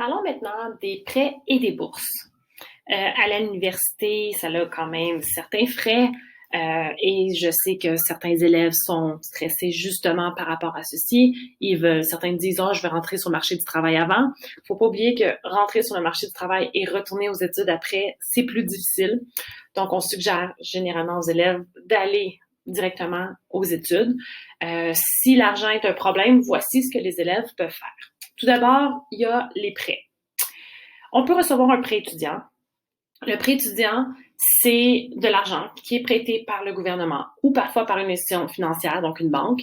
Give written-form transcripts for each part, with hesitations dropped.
Parlons maintenant des prêts et des bourses. À l'université, ça a quand même certains frais et je sais que certains élèves sont stressés justement par rapport à ceci. Certains disent, oh, je vais rentrer sur le marché du travail avant. Faut pas oublier que rentrer sur le marché du travail et retourner aux études après, c'est plus difficile. Donc, on suggère généralement aux élèves d'aller directement aux études. Si l'argent est un problème, voici ce que les élèves peuvent faire. Tout d'abord, il y a les prêts. On peut recevoir un prêt étudiant. Le prêt étudiant, c'est de l'argent qui est prêté par le gouvernement ou parfois par une institution financière, donc une banque,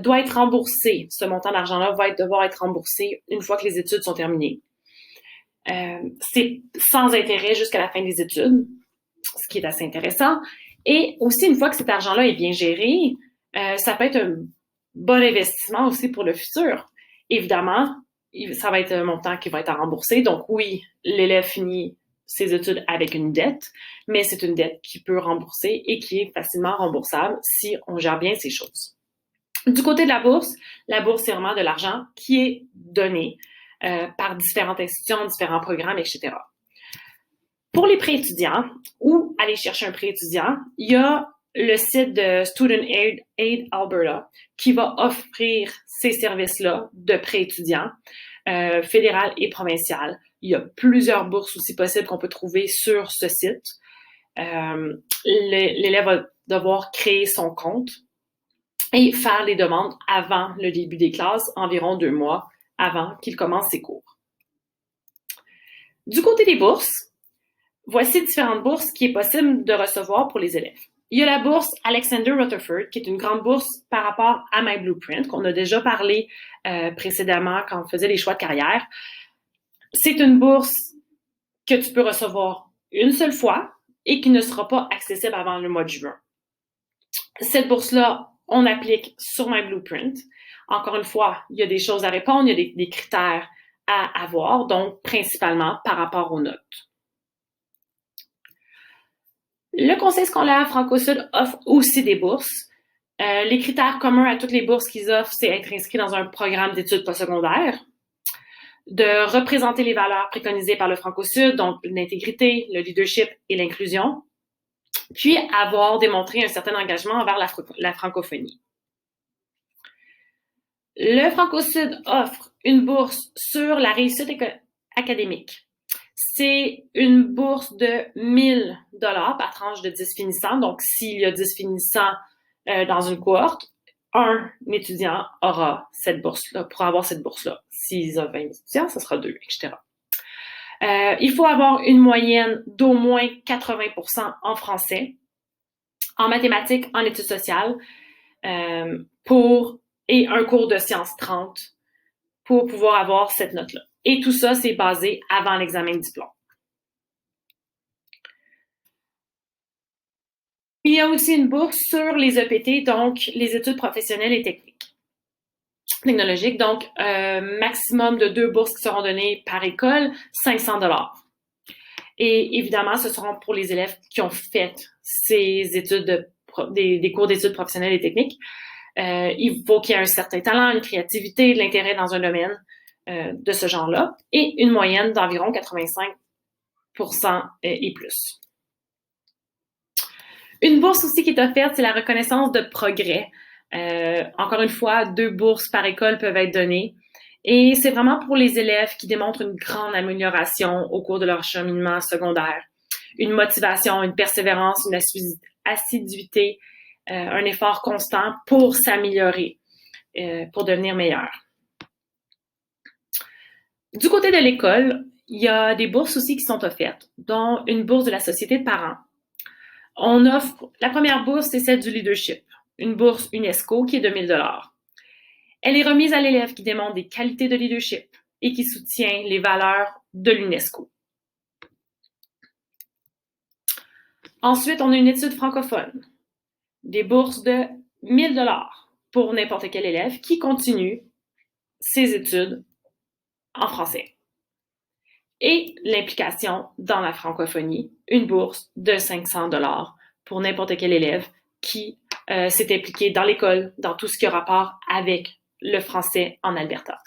doit être remboursé. Ce montant d'argent-là va devoir être remboursé une fois que les études sont terminées. C'est sans intérêt jusqu'à la fin des études, ce qui est assez intéressant. Et aussi, une fois que cet argent-là est bien géré, ça peut être un bon investissement aussi pour le futur. Évidemment, ça va être un montant qui va être à rembourser. Donc oui, l'élève finit ses études avec une dette, mais c'est une dette qui peut rembourser et qui est facilement remboursable si on gère bien ces choses. Du côté de la bourse, c'est vraiment de l'argent qui est donné par différentes institutions, différents programmes, etc. Pour les prêts étudiants ou aller chercher un prêt étudiant, il y a le site de Student Aid Alberta qui va offrir ces services-là de prêts étudiants fédéral et provincial. Il y a plusieurs bourses aussi possibles qu'on peut trouver sur ce site. L'élève va devoir créer son compte et faire les demandes avant le début des classes, environ 2 mois avant qu'il commence ses cours. Du côté des bourses, voici différentes bourses qui est possible de recevoir pour les élèves. Il y a la bourse Alexander Rutherford, qui est une grande bourse par rapport à My Blueprint, qu'on a déjà parlé précédemment quand on faisait les choix de carrière. C'est une bourse que tu peux recevoir une seule fois et qui ne sera pas accessible avant le mois de juin. Cette bourse-là, on applique sur My Blueprint. Encore une fois, il y a des choses à répondre, il y a des critères à avoir, donc principalement par rapport aux notes. Le Conseil scolaire Franco-Sud offre aussi des bourses. Les critères communs à toutes les bourses qu'ils offrent, c'est être inscrit dans un programme d'études postsecondaires, de représenter les valeurs préconisées par le Franco-Sud, donc l'intégrité, le leadership et l'inclusion, puis avoir démontré un certain engagement envers la francophonie. Le Franco-Sud offre une bourse sur la réussite académique. C'est une bourse de 1 000 $ par tranche de 10 finissants. Donc, s'il y a 10 finissants dans une cohorte, un étudiant aura cette bourse-là, pour avoir cette bourse-là. S'ils ont 20 étudiants, ce sera 2, etc. Il faut avoir une moyenne d'au moins 80% en français, en mathématiques, en études sociales, et un cours de sciences 30 pour pouvoir avoir cette note-là. Et tout ça, c'est basé avant l'examen de diplôme. Il y a aussi une bourse sur les EPT, donc les études professionnelles et technologiques. Donc, maximum de 2 bourses qui seront données par école, 500 $. Et évidemment, ce seront pour les élèves qui ont fait ces études, des cours d'études professionnelles et techniques. Il faut qu'il y ait un certain talent, une créativité, de l'intérêt dans un domaine de ce genre-là, et une moyenne d'environ 85% et plus. Une bourse aussi qui est offerte, c'est la reconnaissance de progrès. Encore une fois, 2 bourses par école peuvent être données. Et c'est vraiment pour les élèves qui démontrent une grande amélioration au cours de leur cheminement secondaire. Une motivation, une persévérance, une assiduité, un effort constant pour s'améliorer, pour devenir meilleur. Du côté de l'école, il y a des bourses aussi qui sont offertes, dont une bourse de la Société de parents. On offre, la première bourse, c'est celle du leadership, une bourse UNESCO qui est de 1 000 $. Elle est remise à l'élève qui démontre des qualités de leadership et qui soutient les valeurs de l'UNESCO. Ensuite, on a une étude francophone, des bourses de 1 000 $ pour n'importe quel élève qui continue ses études en français. Et l'implication dans la francophonie, une bourse de 500 $ pour n'importe quel élève qui s'est impliqué dans l'école, dans tout ce qui a rapport avec le français en Alberta.